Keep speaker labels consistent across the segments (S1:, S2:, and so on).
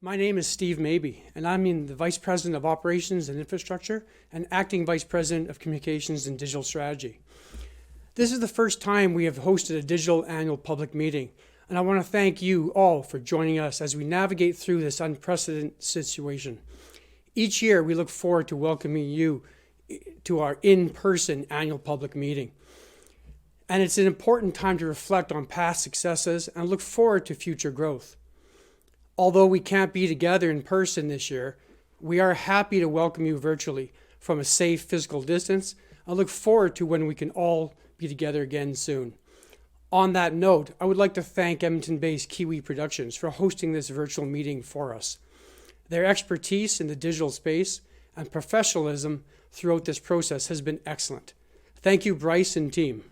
S1: My name is Steve Mabey, and I'm the Vice President of Operations and Infrastructure and Acting Vice President of Communications and Digital Strategy. This is the first time we have hosted a digital annual public meeting, and I want to thank you all for joining us as we navigate through this unprecedented situation. Each year, we look forward to welcoming you to our in-person annual public meeting. And it's an important time to reflect on past successes and look forward to future growth. Although we can't be together in person this year, we are happy to welcome you virtually from a safe physical distance and look forward to when we can all be together again soon. On that note, I would like to thank Edmonton-based Kiwi Productions for hosting this virtual meeting for us. Their expertise in the digital space and professionalism throughout this process has been excellent. Thank you, Bryce and team.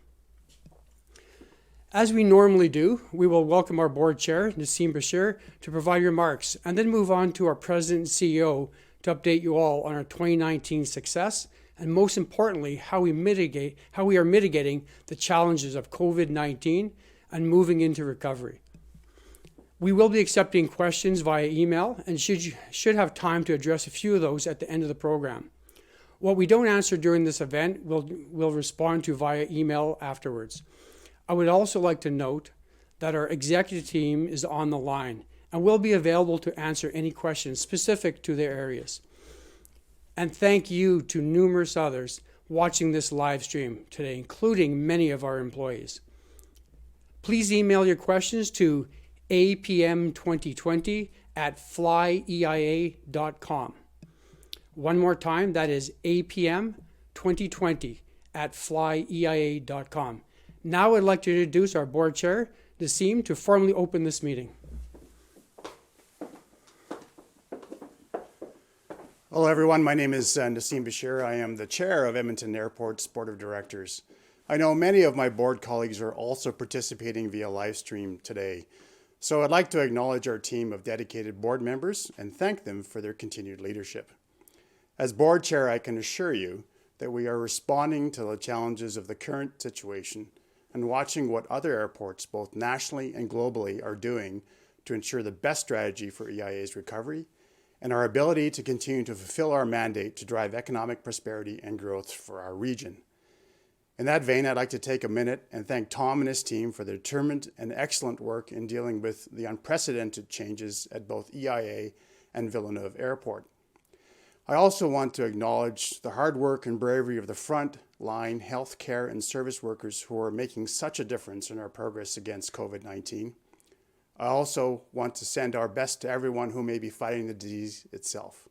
S1: As we normally do, we will welcome our board chair, Nassim Bashir, to provide remarks, and then move on to our president and CEO to update you all on our 2019 success, and most importantly, how we are mitigating the challenges of COVID-19 and moving into recovery. We will be accepting questions via email and should have time to address a few of those at the end of the program. What we don't answer during this event, we'll respond to via email afterwards. I would also like to note that our executive team is on the line and will be available to answer any questions specific to their areas. And thank you to numerous others watching this live stream today, including many of our employees. Please email your questions to apm2020@flyeia.com. One more time, that is apm2020@flyeia.com. Now I'd like to introduce our board chair, Nassim, to formally open this meeting.
S2: Hello everyone, my name is Nassim Bashir. I am the chair of Edmonton Airport's Board of Directors. I know many of my board colleagues are also participating via live stream today. So I'd like to acknowledge our team of dedicated board members and thank them for their continued leadership. As board chair, I can assure you that we are responding to the challenges of the current situation and watching what other airports, both nationally and globally, are doing to ensure the best strategy for EIA's recovery and our ability to continue to fulfill our mandate to drive economic prosperity and growth for our region. In that vein, I'd like to take a minute and thank Tom and his team for their determined and excellent work in dealing with the unprecedented changes at both EIA and Villeneuve Airport. I also want to acknowledge the hard work and bravery of the front-line healthcare and service workers who are making such a difference in our progress against COVID-19. I also want to send our best to everyone who may be fighting the disease itself.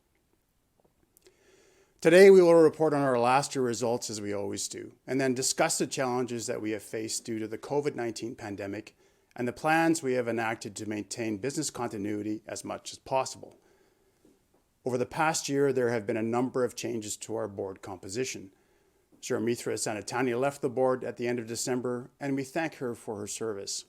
S2: Today, we will report on our last year results as we always do, and then discuss the challenges that we have faced due to the COVID-19 pandemic and the plans we have enacted to maintain business continuity as much as possible. Over the past year, there have been a number of changes to our board composition. Mithra Sanatani left the board at the end of December, and we thank her for her service.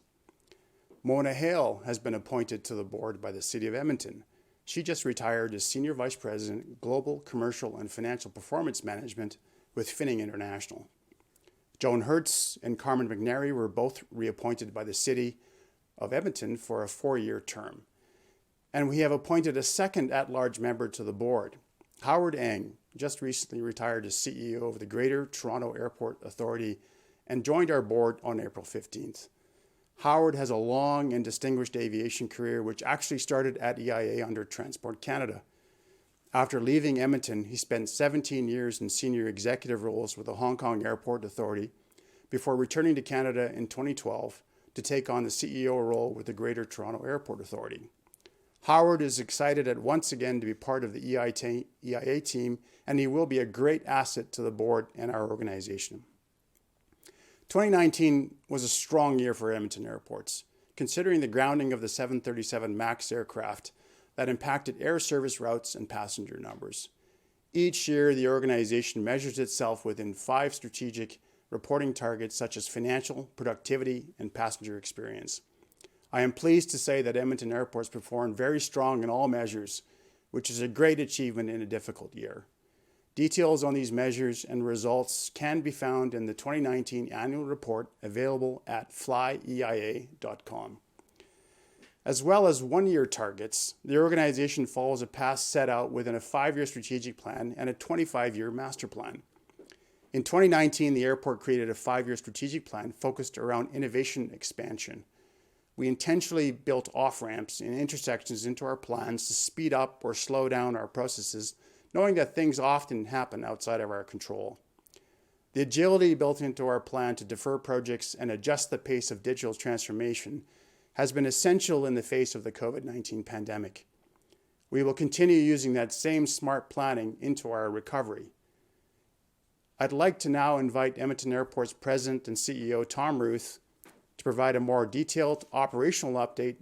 S2: Mona Hale has been appointed to the board by the City of Edmonton. She just retired as Senior Vice President, Global Commercial and Financial Performance Management with Finning International. Joan Hertz and Carmen McNary were both reappointed by the City of Edmonton for a 4-year term. And we have appointed a second at-large member to the board. Howard Eng just recently retired as CEO of the Greater Toronto Airport Authority and joined our board on April 15th. Howard has a long and distinguished aviation career, which actually started at EIA under Transport Canada. After leaving Edmonton, he spent 17 years in senior executive roles with the Hong Kong Airport Authority before returning to Canada in 2012 to take on the CEO role with the Greater Toronto Airport Authority. Howard is excited once again to be part of the EIA team, and he will be a great asset to the board and our organization. 2019 was a strong year for Edmonton Airports, considering the grounding of the 737 MAX aircraft that impacted air service routes and passenger numbers. Each year, the organization measures itself within 5 strategic reporting targets such as financial, productivity, and passenger experience. I am pleased to say that Edmonton Airports performed very strong in all measures, which is a great achievement in a difficult year. Details on these measures and results can be found in the 2019 annual report available at flyeia.com. As well as one-year targets, the organization follows a path set out within a 5-year strategic plan and a 25-year master plan. In 2019, the airport created a 5-year strategic plan focused around innovation expansion. We intentionally built off-ramps and intersections into our plans to speed up or slow down our processes, knowing that things often happen outside of our control. The agility built into our plan to defer projects and adjust the pace of digital transformation has been essential in the face of the COVID-19 pandemic. We will continue using that same smart planning into our recovery. I'd like to now invite Edmonton Airport's President and CEO, Tom Ruth, to provide a more detailed operational update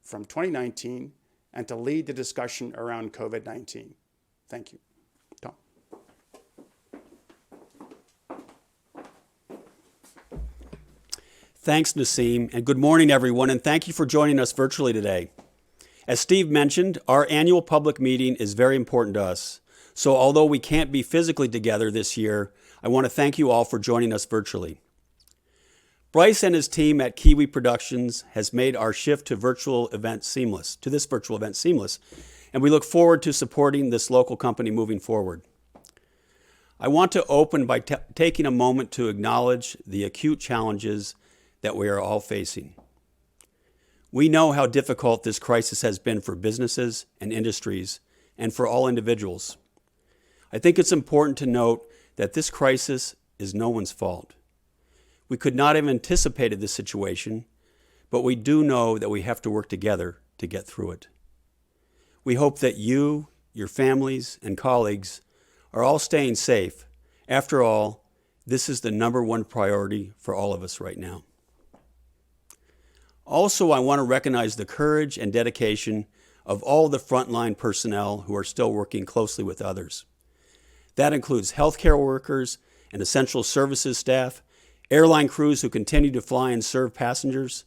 S2: from 2019 and to lead the discussion around COVID-19. Thank you. Tom.
S3: Thanks, Naseem, and good morning, everyone, and thank you for joining us virtually today. As Steve mentioned, our annual public meeting is very important to us. So although we can't be physically together this year, I want to thank you all for joining us virtually. Bryce and his team at Kiwi Productions has made our shift to this virtual event seamless, and we look forward to supporting this local company moving forward. I want to open by taking a moment to acknowledge the acute challenges that we are all facing. We know how difficult this crisis has been for businesses and industries and for all individuals. I think it's important to note that this crisis is no one's fault. We could not have anticipated this situation, but we do know that we have to work together to get through it. We hope that you, your families, and colleagues are all staying safe. After all, this is the #1 priority for all of us right now. Also, I want to recognize the courage and dedication of all the frontline personnel who are still working closely with others. That includes healthcare workers and essential services staff, airline crews who continue to fly and serve passengers,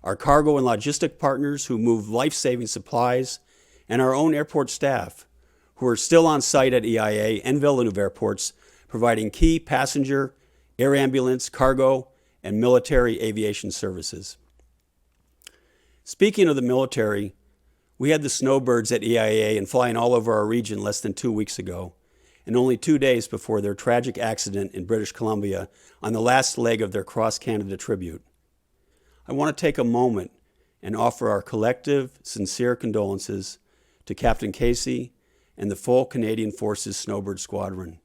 S3: our cargo and logistic partners who move life-saving supplies, and our own airport staff who are still on site at EIA and Villeneuve airports providing key passenger, air ambulance, cargo, and military aviation services. Speaking of the military, we had the snowbirds at EIA and flying all over our region less than 2 weeks ago, and only 2 days before their tragic accident in British Columbia on the last leg of their cross-Canada tribute. I want to take a moment and offer our collective, sincere condolences to Captain Casey and the full Canadian Forces Snowbird Squadron.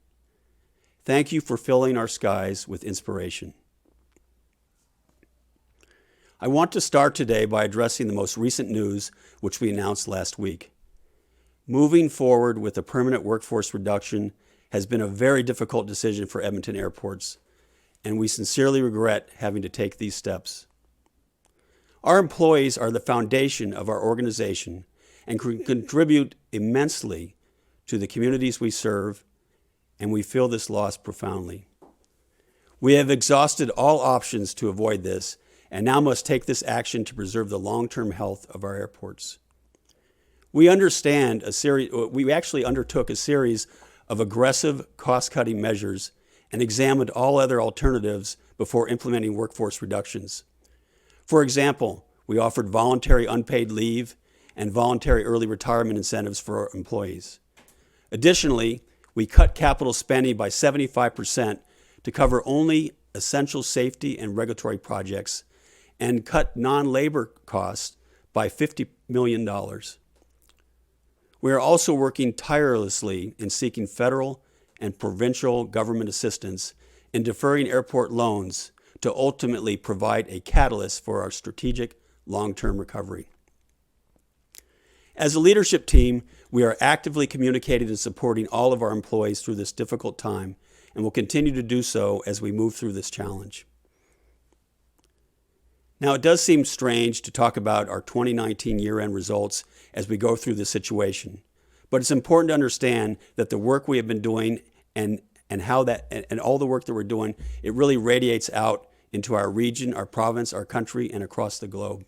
S3: Thank you for filling our skies with inspiration. I want to start today by addressing the most recent news, which we announced last week. Moving forward with a permanent workforce reduction has been a very difficult decision for Edmonton airports, and we sincerely regret having to take these steps. Our employees are the foundation of our organization and contribute immensely to the communities we serve, and we feel this loss profoundly. We have exhausted all options to avoid this, and now must take this action to preserve the long-term health of our airports. We actually undertook a series of aggressive cost-cutting measures and examined all other alternatives before implementing workforce reductions. For example, we offered voluntary unpaid leave and voluntary early retirement incentives for our employees. Additionally, we cut capital spending by 75% to cover only essential safety and regulatory projects and cut non-labor costs by $50 million. We are also working tirelessly in seeking federal and provincial government assistance in deferring airport loans to ultimately provide a catalyst for our strategic long-term recovery. As a leadership team, we are actively communicating and supporting all of our employees through this difficult time and will continue to do so as we move through this challenge. Now, it does seem strange to talk about our 2019 year-end results as we go through this situation, but it's important to understand that the work we have been doing and all the work that we're doing, it really radiates out into our region, our province, our country, and across the globe.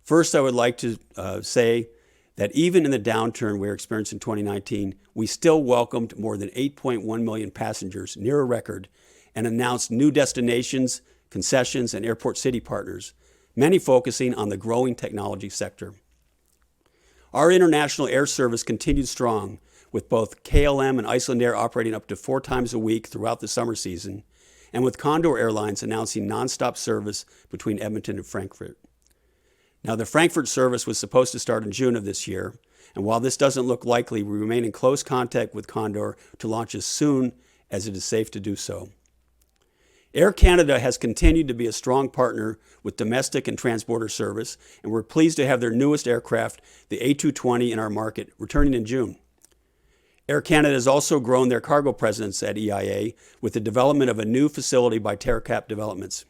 S3: First, I would like to say that even in the downturn we experienced in 2019, we still welcomed more than 8.1 million passengers, near a record, and announced new destinations, concessions, and airport city partners, many focusing on the growing technology sector. Our international air service continued strong, with both KLM and Icelandair operating up to 4 times a week throughout the summer season, and with Condor Airlines announcing nonstop service between Edmonton and Frankfurt. Now, the Frankfurt service was supposed to start in June of this year, and while this doesn't look likely, we remain in close contact with Condor to launch as soon as it is safe to do so. Air Canada has continued to be a strong partner with domestic and transborder service, and we're pleased to have their newest aircraft, the A220, in our market, returning in June. Air Canada has also grown their cargo presence at EIA with the development of a new facility by TerraCap Developments.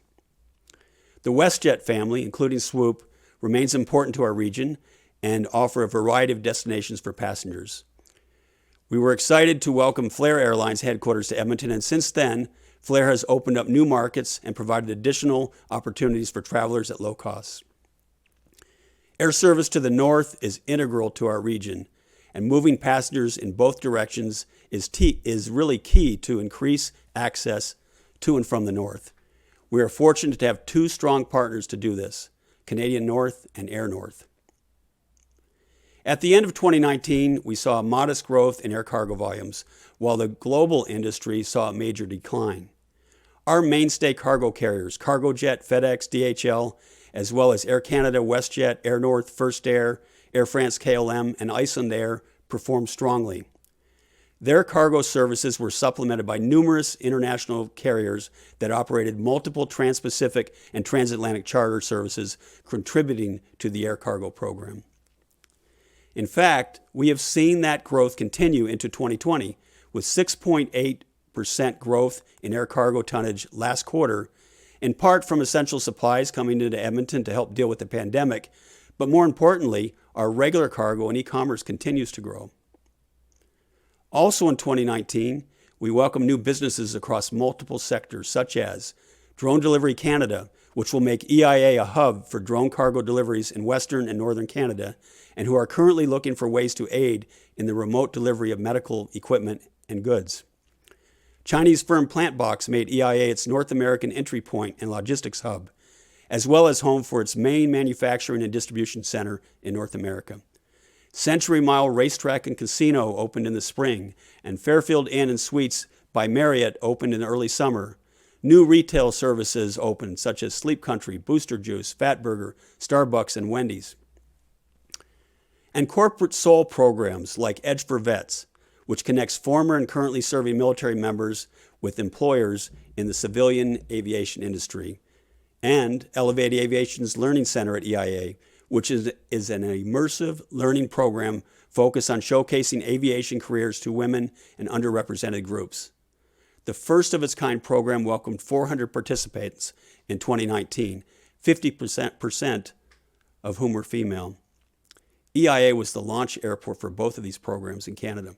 S3: The WestJet family, including Swoop, remains important to our region and offer a variety of destinations for passengers. We were excited to welcome Flair Airlines headquarters to Edmonton, and since then, Flair has opened up new markets and provided additional opportunities for travelers at low costs. Air service to the north is integral to our region, and moving passengers in both directions is really key to increase access to and from the north. We are fortunate to have 2 strong partners to do this, Canadian North and Air North. At the end of 2019, we saw a modest growth in air cargo volumes, while the global industry saw a major decline. Our mainstay cargo carriers, Cargojet, FedEx, DHL, as well as Air Canada, WestJet, Air North, First Air, Air France KLM, and Icelandair performed strongly. Their cargo services were supplemented by numerous international carriers that operated multiple trans-Pacific and transatlantic charter services, contributing to the air cargo program. In fact, we have seen that growth continue into 2020, with 6.8% growth in air cargo tonnage last quarter, in part from essential supplies coming into Edmonton to help deal with the pandemic, but more importantly, our regular cargo and e-commerce continues to grow. Also in 2019, we welcome new businesses across multiple sectors, such as Drone Delivery Canada, which will make EIA a hub for drone cargo deliveries in Western and Northern Canada, and who are currently looking for ways to aid in the remote delivery of medical equipment and goods. Chinese firm PlantBox made EIA its North American entry point and logistics hub, as well as home for its main manufacturing and distribution center in North America. Century Mile Racetrack and Casino opened in the spring, and Fairfield Inn and Suites by Marriott opened in early summer. New retail services opened, such as Sleep Country, Booster Juice, Fatburger, Starbucks, and Wendy's. And corporate soul programs like Edge for Vets, which connects former and currently serving military members with employers in the civilian aviation industry, and Elevate Aviation's Learning Center at EIA, which is an immersive learning program focused on showcasing aviation careers to women and underrepresented groups. The first of its kind program welcomed 400 participants in 2019, 50% of whom were female. EIA was the launch airport for both of these programs in Canada.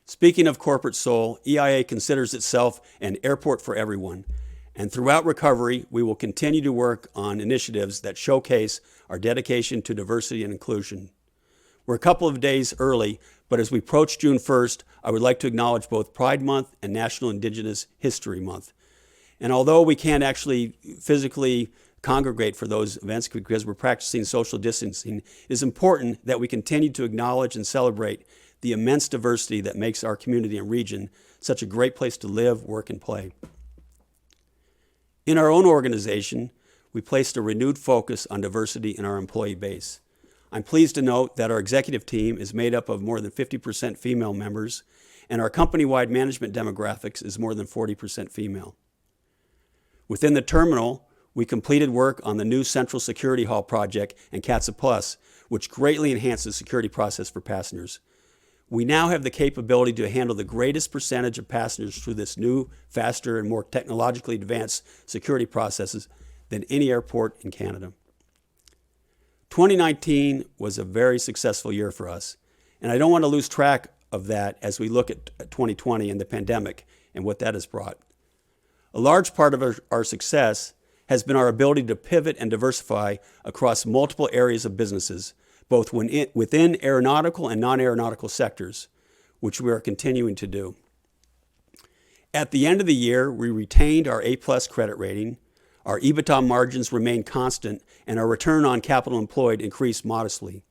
S3: Speaking of corporate soul, EIA considers itself an airport for everyone. And throughout recovery, we will continue to work on initiatives that showcase our dedication to diversity and inclusion. We're a couple of days early, but as we approach June 1st, I would like to acknowledge both Pride Month and National Indigenous History Month. And although we can't actually physically congregate for those events because we're practicing social distancing, it is important that we continue to acknowledge and celebrate the immense diversity that makes our community and region such a great place to live, work, and play. In our own organization, we placed a renewed focus on diversity in our employee base. I'm pleased to note that our executive team is made up of more than 50% female members, and our company-wide management demographics is more than 40% female. Within the terminal, we completed work on the new Central Security Hall project and CATSA Plus, which greatly enhances the security process for passengers. We now have the capability to handle the greatest percentage of passengers through this new, faster, and more technologically advanced security processes than any airport in Canada. 2019 was a very successful year for us, and I don't want to lose track of that as we look at 2020 and the pandemic and what that has brought. A large part of our success has been our ability to pivot and diversify across multiple areas of businesses, both within aeronautical and non-aeronautical sectors, which we are continuing to do. At the end of the year, we retained our A+ credit rating. Our EBITDA margins remain constant, and our return on capital employed increased modestly.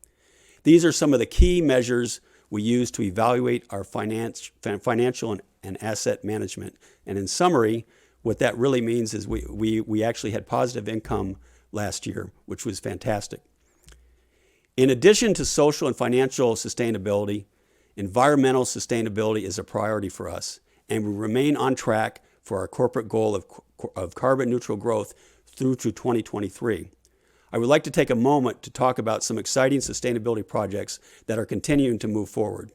S3: These are some of the key measures we use to evaluate our financial and asset management. And in summary, what that really means is we actually had positive income last year, which was fantastic. In addition to social and financial sustainability, environmental sustainability is a priority for us, and we remain on track for our corporate goal of carbon neutral growth through to 2023. I would like to take a moment to talk about some exciting sustainability projects that are continuing to move forward.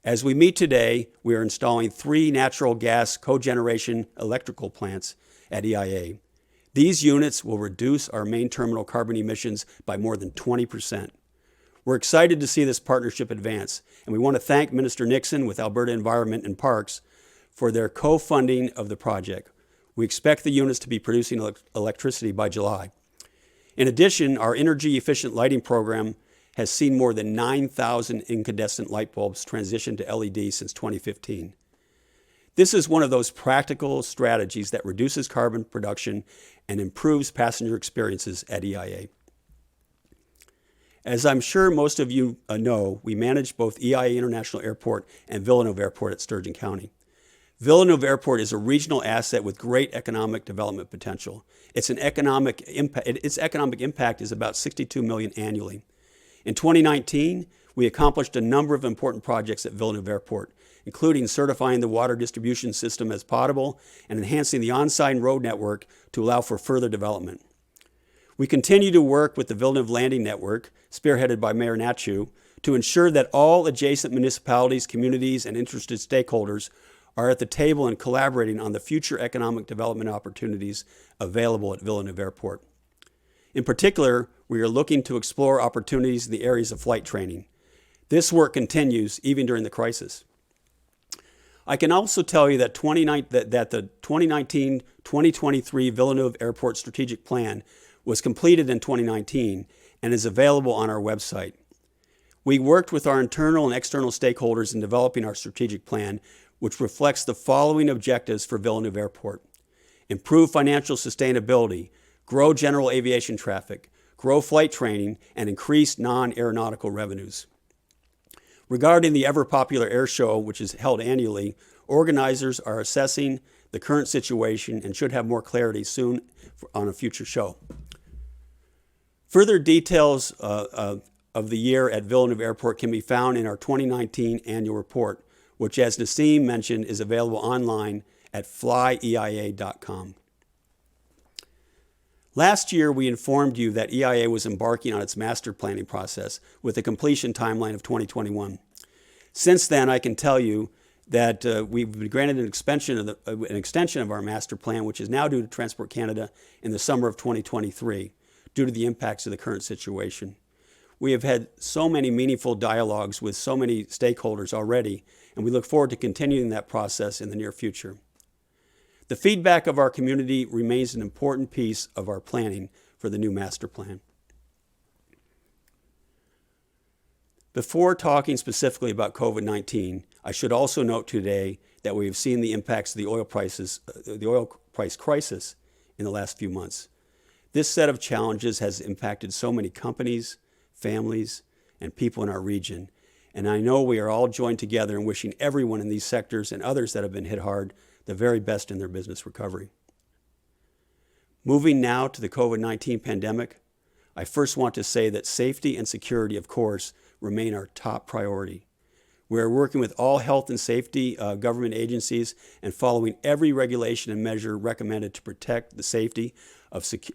S3: As we meet today, we are installing 3 natural gas cogeneration electrical plants at EIA. These units will reduce our main terminal carbon emissions by more than 20%. We're excited to see this partnership advance, and we want to thank Minister Nixon with Alberta Environment and Parks for their co-funding of the project. We expect the units to be producing electricity by July. In addition, our energy-efficient lighting program has seen more than 9,000 incandescent light bulbs transition to LED since 2015. This is one of those practical strategies that reduces carbon production and improves passenger experiences at EIA. As I'm sure most of you know, we manage both EIA International Airport and Villeneuve Airport at Sturgeon County. Villeneuve Airport is a regional asset with great economic development potential. Its economic impact is about $62 million annually. In 2019, we accomplished a number of important projects at Villeneuve Airport, including certifying the water distribution system as potable and enhancing the on-site road network to allow for further development. We continue to work with the Villeneuve Landing Network, spearheaded by Mayor Nachu, to ensure that all adjacent municipalities, communities, and interested stakeholders are at the table and collaborating on the future economic development opportunities available at Villeneuve Airport. In particular, we are looking to explore opportunities in the areas of flight training. This work continues even during the crisis. I can also tell you that the 2019-2023 Villeneuve Airport Strategic Plan was completed in 2019 and is available on our website. We worked with our internal and external stakeholders in developing our strategic plan, which reflects the following objectives for Villeneuve Airport: improve financial sustainability, grow general aviation traffic, grow flight training, and increase non-aeronautical revenues. Regarding the ever-popular air show, which is held annually, organizers are assessing the current situation and should have more clarity soon on a future show. Further details of the year at Villeneuve Airport can be found in our 2019 annual report, which, as Nassim mentioned, is available online at flyeia.com. Last year, we informed you that EIA was embarking on its master planning process with a completion timeline of 2021. Since then, I can tell you that we've been granted an extension of our master plan, which is now due to Transport Canada in the summer of 2023, due to the impacts of the current situation. We have had so many meaningful dialogues with so many stakeholders already, and we look forward to continuing that process in the near future. The feedback of our community remains an important piece of our planning for the new master plan. Before talking specifically about COVID-19, I should also note today that we have seen the impacts of the oil price crisis in the last few months. This set of challenges has impacted so many companies, families, and people in our region, and I know we are all joined together in wishing everyone in these sectors and others that have been hit hard the very best in their business recovery. Moving now to the COVID-19 pandemic, I first want to say that safety and security, of course, remain our top priority. We are working with all health and safety government agencies and following every regulation and measure recommended to protect the safety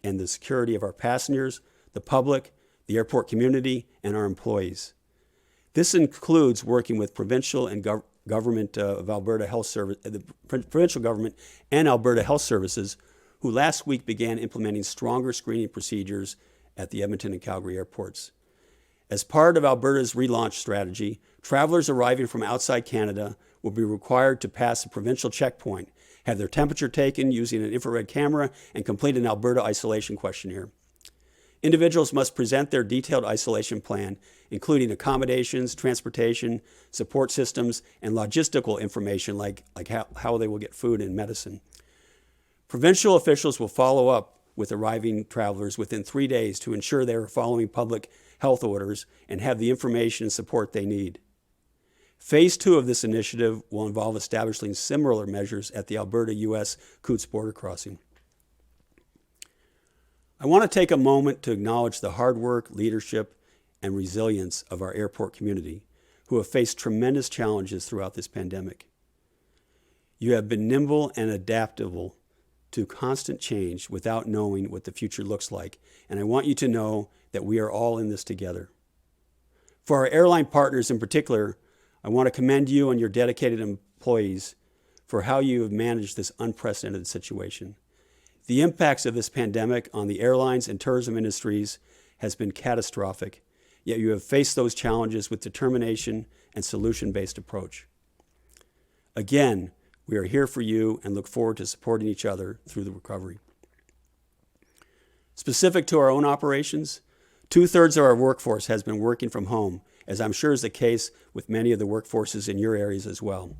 S3: and the security of our passengers, the public, the airport community, and our employees. This includes working with provincial and government of Alberta Health Service, the provincial government and Alberta Health Services, who last week began implementing stronger screening procedures at the Edmonton and Calgary airports. As part of Alberta's relaunch strategy, travelers arriving from outside Canada will be required to pass a provincial checkpoint, have their temperature taken using an infrared camera, and complete an Alberta isolation questionnaire. Individuals must present their detailed isolation plan, including accommodations, transportation, support systems, and logistical information like how they will get food and medicine. Provincial officials will follow up with arriving travelers within 3 days to ensure they are following public health orders and have the information and support they need. Phase 2 of this initiative will involve establishing similar measures at the Alberta-U.S. Coutts border crossing. I want to take a moment to acknowledge the hard work, leadership, and resilience of our airport community, who have faced tremendous challenges throughout this pandemic. You have been nimble and adaptable to constant change without knowing what the future looks like, and I want you to know that we are all in this together. For our airline partners in particular, I want to commend you and your dedicated employees for how you have managed this unprecedented situation. The impacts of this pandemic on the airlines and tourism industries has been catastrophic, yet you have faced those challenges with determination and solution-based approach. Again, we are here for you and look forward to supporting each other through the recovery. Specific to our own operations, 2/3 of our workforce has been working from home, as I'm sure is the case with many of the workforces in your areas as well.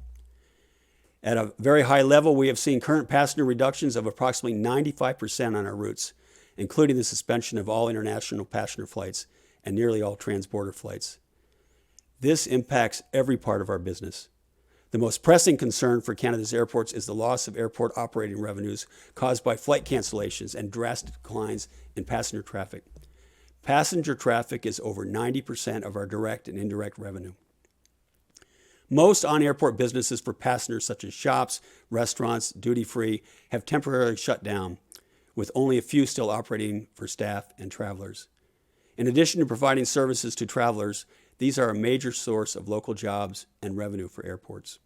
S3: At a very high level, we have seen current passenger reductions of approximately 95% on our routes, including the suspension of all international passenger flights and nearly all transborder flights. This impacts every part of our business. The most pressing concern for Canada's airports is the loss of airport operating revenues caused by flight cancellations and drastic declines in passenger traffic. Passenger traffic is over 90% of our direct and indirect revenue. Most on-airport businesses for passengers, such as shops, restaurants, duty-free, have temporarily shut down, with only a few still operating for staff and travelers. In addition to providing services to travelers, these are a major source of local jobs and revenue for airports.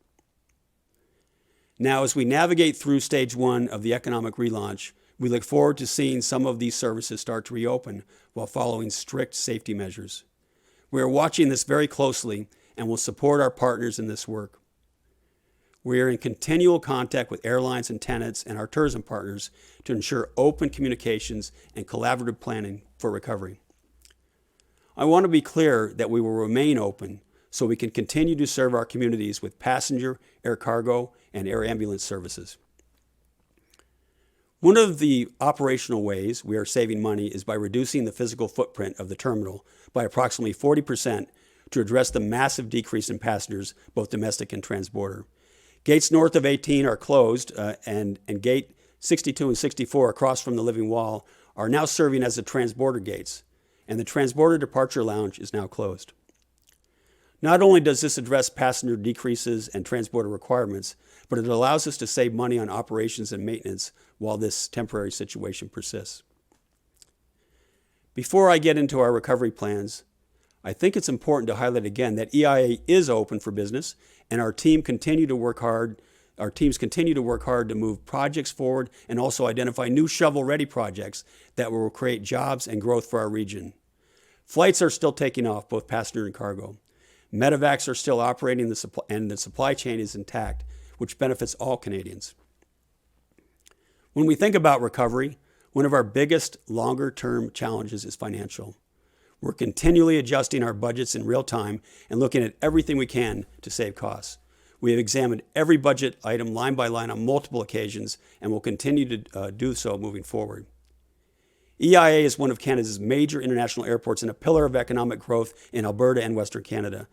S3: Now, as we navigate through stage 1 of the economic relaunch, we look forward to seeing some of these services start to reopen while following strict safety measures. We are watching this very closely and will support our partners in this work. We are in continual contact with airlines and tenants and our tourism partners to ensure open communications and collaborative planning for recovery. I want to be clear that we will remain open so we can continue to serve our communities with passenger, air cargo, and air ambulance services. One of the operational ways we are saving money is by reducing the physical footprint of the terminal by approximately 40% to address the massive decrease in passengers, both domestic and transborder. Gates north of 18 are closed, and gate 62 and 64 across from the Living Wall are now serving as the transborder gates, and the transborder departure lounge is now closed. Not only does this address passenger decreases and transborder requirements, but it allows us to save money on operations and maintenance while this temporary situation persists. Before I get into our recovery plans, I think it's important to highlight again that EIA is open for business, and our teams continue to work hard to move projects forward and also identify new shovel-ready projects that will create jobs and growth for our region. Flights are still taking off, both passenger and cargo. Medevacs are still operating, and the supply chain is intact, which benefits all Canadians. When we think about recovery, one of our biggest longer-term challenges is financial. We're continually adjusting our budgets in real time and looking at everything we can to save costs. We have examined every budget item line by line on multiple occasions and will continue to do so moving forward. EIA is one of Canada's major international airports and a pillar of economic growth in Alberta and Western Canada.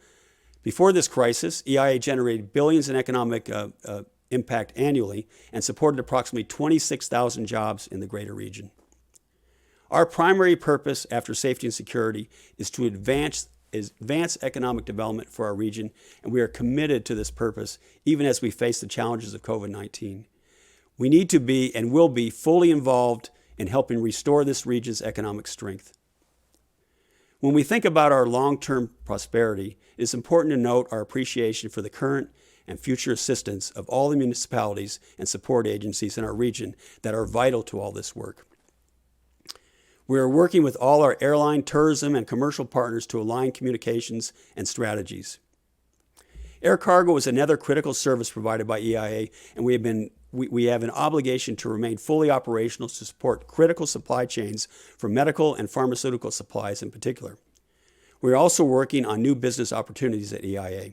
S3: Before this crisis, EIA generated billions in economic impact annually and supported approximately 26,000 jobs in the greater region. Our primary purpose after safety and security is to advance economic development for our region, and we are committed to this purpose even as we face the challenges of COVID-19. We need to be and will be fully involved in helping restore this region's economic strength. When we think about our long-term prosperity, it is important to note our appreciation for the current and future assistance of all the municipalities and support agencies in our region that are vital to all this work. We are working with all our airline, tourism, and commercial partners to align communications and strategies. Air cargo is another critical service provided by EIA, and we have an obligation to remain fully operational to support critical supply chains for medical and pharmaceutical supplies in particular. We are also working on new business opportunities at EIA.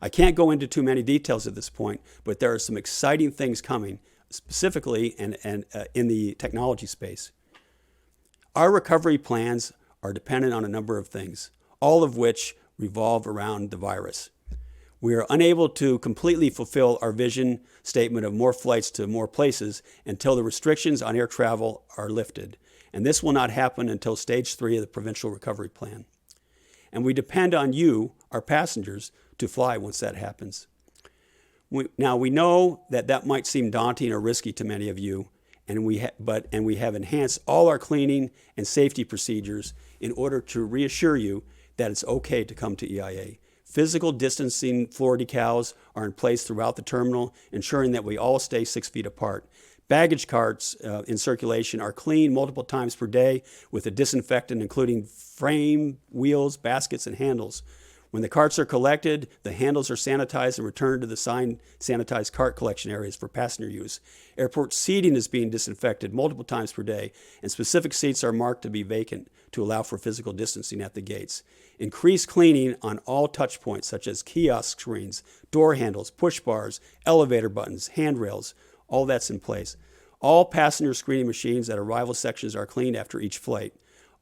S3: I can't go into too many details at this point, but there are some exciting things coming specifically and in the technology space. Our recovery plans are dependent on a number of things, all of which revolve around the virus. We are unable to completely fulfill our vision statement of more flights to more places until the restrictions on air travel are lifted. And this will not happen until stage 3 of the provincial recovery plan. And we depend on you, our passengers, to fly once that happens. Now, we know that might seem daunting or risky to many of you, and we have enhanced all our cleaning and safety procedures in order to reassure you that it's okay to come to EIA. Physical distancing floor decals are in place throughout the terminal, ensuring that we all stay 6 feet apart. Baggage carts in circulation are cleaned multiple times per day with a disinfectant, including frame, wheels, baskets, and handles. When the carts are collected, the handles are sanitized and returned to the signed sanitized cart collection areas for passenger use. Airport seating is being disinfected multiple times per day, and specific seats are marked to be vacant to allow for physical distancing at the gates. Increased cleaning on all touch points, such as kiosk screens, door handles, push bars, elevator buttons, handrails, all that's in place. All passenger screening machines at arrival sections are cleaned after each flight.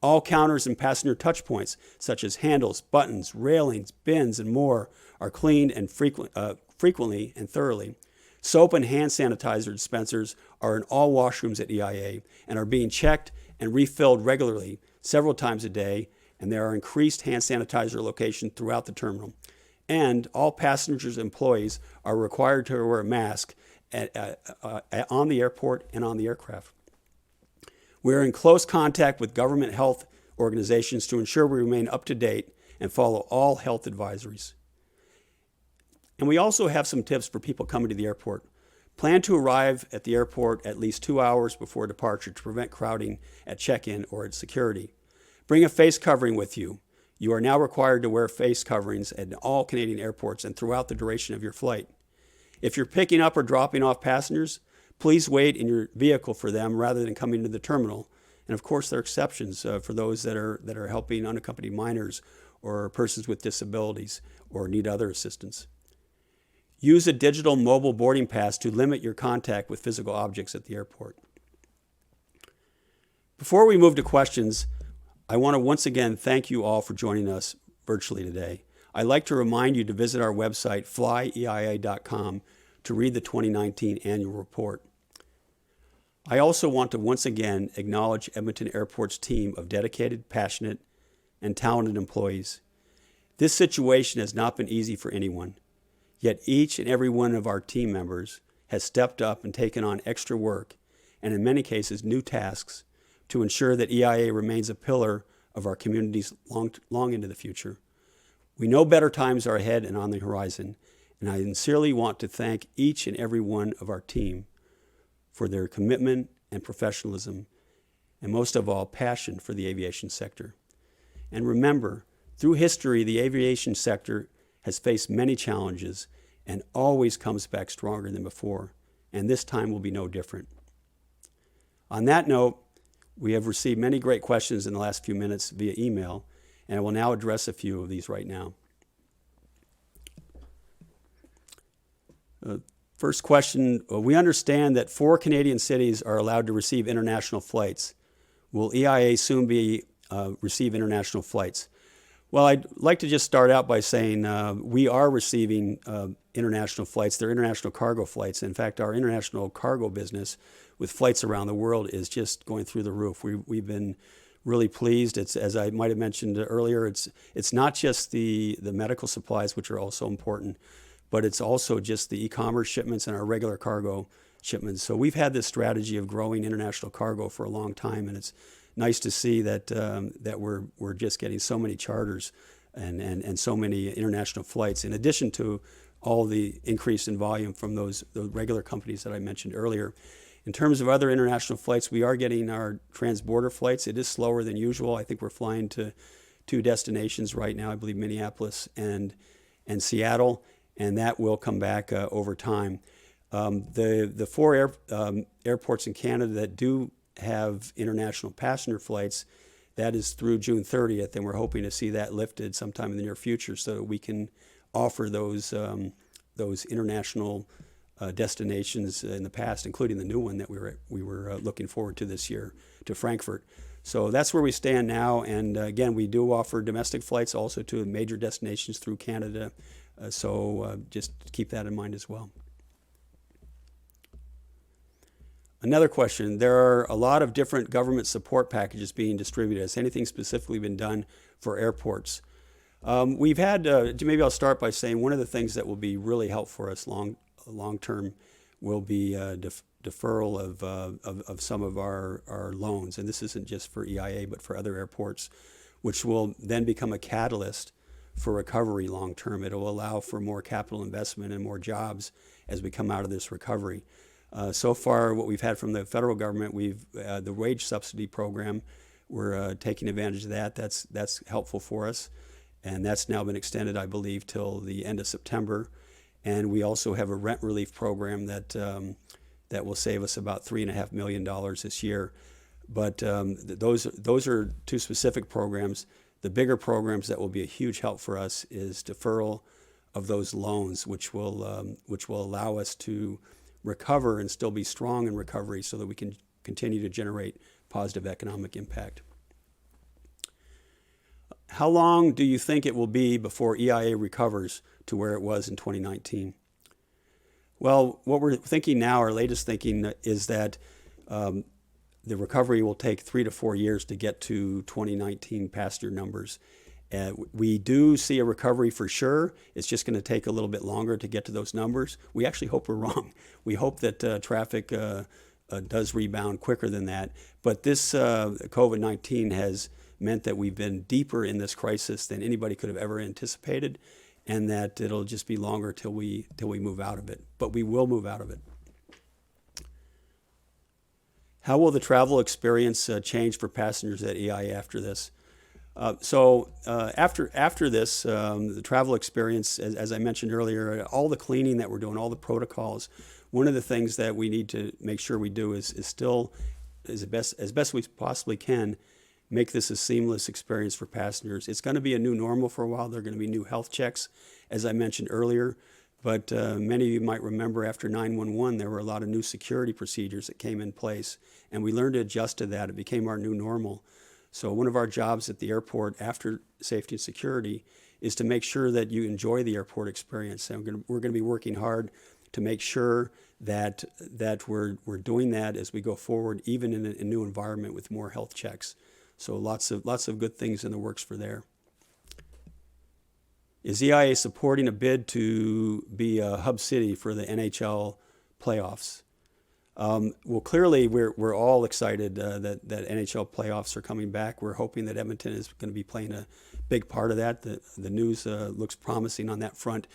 S3: All counters and passenger touch points, such as handles, buttons, railings, bins, and more, are cleaned and frequently and thoroughly. Soap and hand sanitizer dispensers are in all washrooms at EIA and are being checked and refilled regularly, several times a day, and there are increased hand sanitizer locations throughout the terminal. And all passengers and employees are required to wear a mask on the airport and on the aircraft. We're in close contact with government health organizations to ensure we remain up to date and follow all health advisories. And we also have some tips for people coming to the airport. Plan to arrive at the airport at least 2 hours before departure to prevent crowding at check-in or at security. Bring a face covering with you. You are now required to wear face coverings at all Canadian airports and throughout the duration of your flight. If you're picking up or dropping off passengers, please wait in your vehicle for them rather than coming to the terminal. And of course, there are exceptions for those that are helping unaccompanied minors or persons with disabilities or need other assistance. Use a digital mobile boarding pass to limit your contact with physical objects at the airport. Before we move to questions, I want to once again thank you all for joining us virtually today. I'd like to remind you to visit our website, flyeia.com, to read the 2019 annual report. I also want to once again acknowledge Edmonton Airport's team of dedicated, passionate, and talented employees. This situation has not been easy for anyone, yet each and every one of our team members has stepped up and taken on extra work, and in many cases new tasks, to ensure that EIA remains a pillar of our communities long into the future. We know better times are ahead and on the horizon, and I sincerely want to thank each and every one of our team for their commitment and professionalism, and most of all, passion for the aviation sector. And remember, through history, the aviation sector has faced many challenges and always comes back stronger than before, and this time will be no different. On that note, we have received many great questions in the last few minutes via email, and I will now address a few of these right now. First question, we understand that 4 Canadian cities are allowed to receive international flights. Will EIA soon receive international flights? Well, I'd like to just start out by saying we are receiving international flights. They're international cargo flights. In fact, our international cargo business with flights around the world is just going through the roof. We've been really pleased. It's, as I might have mentioned earlier, it's not just the medical supplies, which are also important, but it's also just the e-commerce shipments and our regular cargo shipments. So we've had this strategy of growing international cargo for a long time, and it's nice to see that we're just getting so many charters and so many international flights, in addition to all the increase in volume from those regular companies that I mentioned earlier. In terms of other international flights, we are getting our transborder flights. It is slower than usual. I think we're flying to 2 destinations right now, I believe Minneapolis and Seattle, and that will come back over time. The 4 airports in Canada that do have international passenger flights, that is through June 30th, and we're hoping to see that lifted sometime in the near future so that we can offer those international destinations in the past, including the new one that we were looking forward to this year, to Frankfurt. So that's where we stand now. And again, we do offer domestic flights also to major destinations through Canada. So just keep that in mind as well. Another question, there are a lot of different government support packages being distributed. Has anything specifically been done for airports? We've had, maybe I'll start by saying one of the things that will be really helpful for us long term will be deferral of some of our loans. And this isn't just for EIA, but for other airports, which will then become a catalyst for recovery long term. It will allow for more capital investment and more jobs as we come out of this recovery. So far, what we've had from the federal government, the wage subsidy program, we're taking advantage of that. That's helpful for us, and that's now been extended, I believe, till the end of September. And we also have a rent relief program that will save us about $3.5 million this year. But those are two specific programs. The bigger programs that will be a huge help for us is deferral of those loans, which will allow us to recover and still be strong in recovery so that we can continue to generate positive economic impact. How long do you think it will be before EIA recovers to where it was in 2019? Well, what we're thinking now, our latest thinking, is that the recovery will take 3 to 4 years to get to 2019 passenger numbers. We do see a recovery for sure. It's just going to take a little bit longer to get to those numbers. We actually hope we're wrong. We hope that traffic does rebound quicker than that. But this COVID-19 has meant that we've been deeper in this crisis than anybody could have ever anticipated, and that it'll just be longer till we move out of it. But we will move out of it. How will the travel experience change for passengers at EIA after this? After this, the travel experience, as I mentioned earlier, all the cleaning that we're doing, all the protocols, one of the things that we need to make sure we do is still, as best we possibly can, make this a seamless experience for passengers. It's going to be a new normal for a while. There are going to be new health checks, as I mentioned earlier. But many of you might remember after 9/11, there were a lot of new security procedures that came in place, and we learned to adjust to that. It became our new normal. So one of our jobs at the airport after safety and security is to make sure that you enjoy the airport experience. And we're going to be working hard to make sure that we're doing that as we go forward, even in a new environment with more health checks. So lots of good things in the works for there. Is EIA supporting a bid to be a hub city for the NHL playoffs? Well, clearly we're all excited that NHL playoffs are coming back. We're hoping that Edmonton is going to be playing a big part of that. The news looks promising on that front.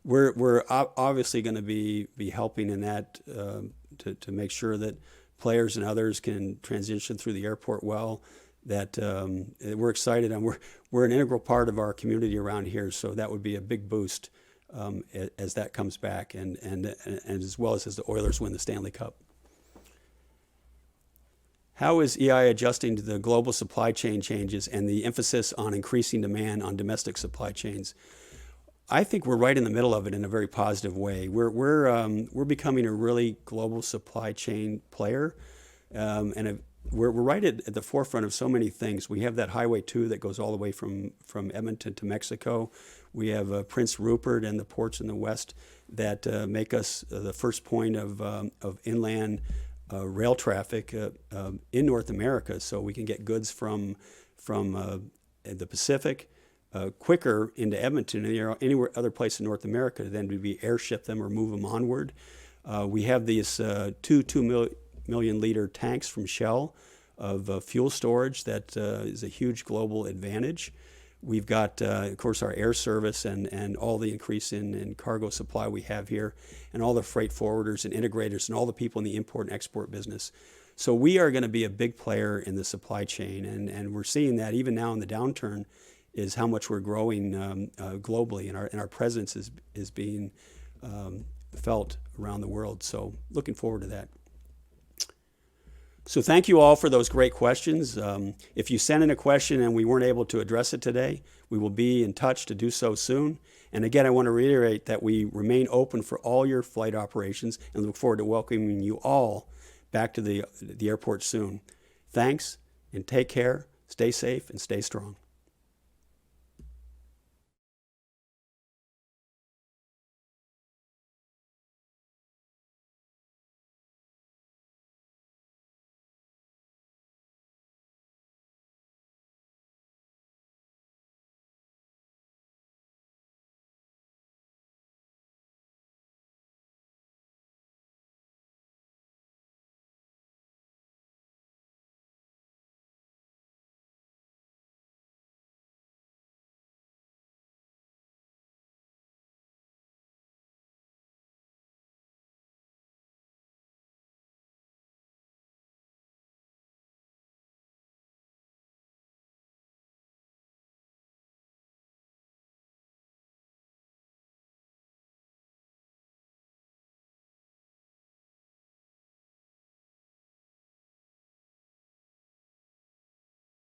S3: We're obviously going to be helping in that to make sure that players and others can transition through the airport well. That we're excited, and we're an integral part of our community around here. So that would be a big boost as that comes back, and as well as the Oilers win the Stanley Cup. How is EIA adjusting to the global supply chain changes and the emphasis on increasing demand on domestic supply chains? I think we're right in the middle of it in a very positive way. We're becoming a really global supply chain player, and we're right at the forefront of so many things. We have that Highway 2 that goes all the way from Edmonton to Mexico. We have Prince Rupert and the ports in the west that make us the first point of inland rail traffic in North America, so we can get goods from the Pacific quicker into Edmonton and anywhere other place in North America than to be airship them or move them onward. We have these 2 million liter tanks from Shell of fuel storage that is a huge global advantage. We've got, of course, our air service and all the increase in cargo supply we have here, and all the freight forwarders and integrators and all the people in the import and export business. So we are going to be a big player in the supply chain, and we're seeing that even now in the downturn is how much we're growing globally, and our presence is being felt around the world. So looking forward to that. So thank you all for those great questions. If you sent in a question and we weren't able to address it today, we will be in touch to do so soon. And again, I want to reiterate that we remain open for all your flight operations and look forward to welcoming you all back to the airport soon. Thanks, and take care, stay safe, and stay strong.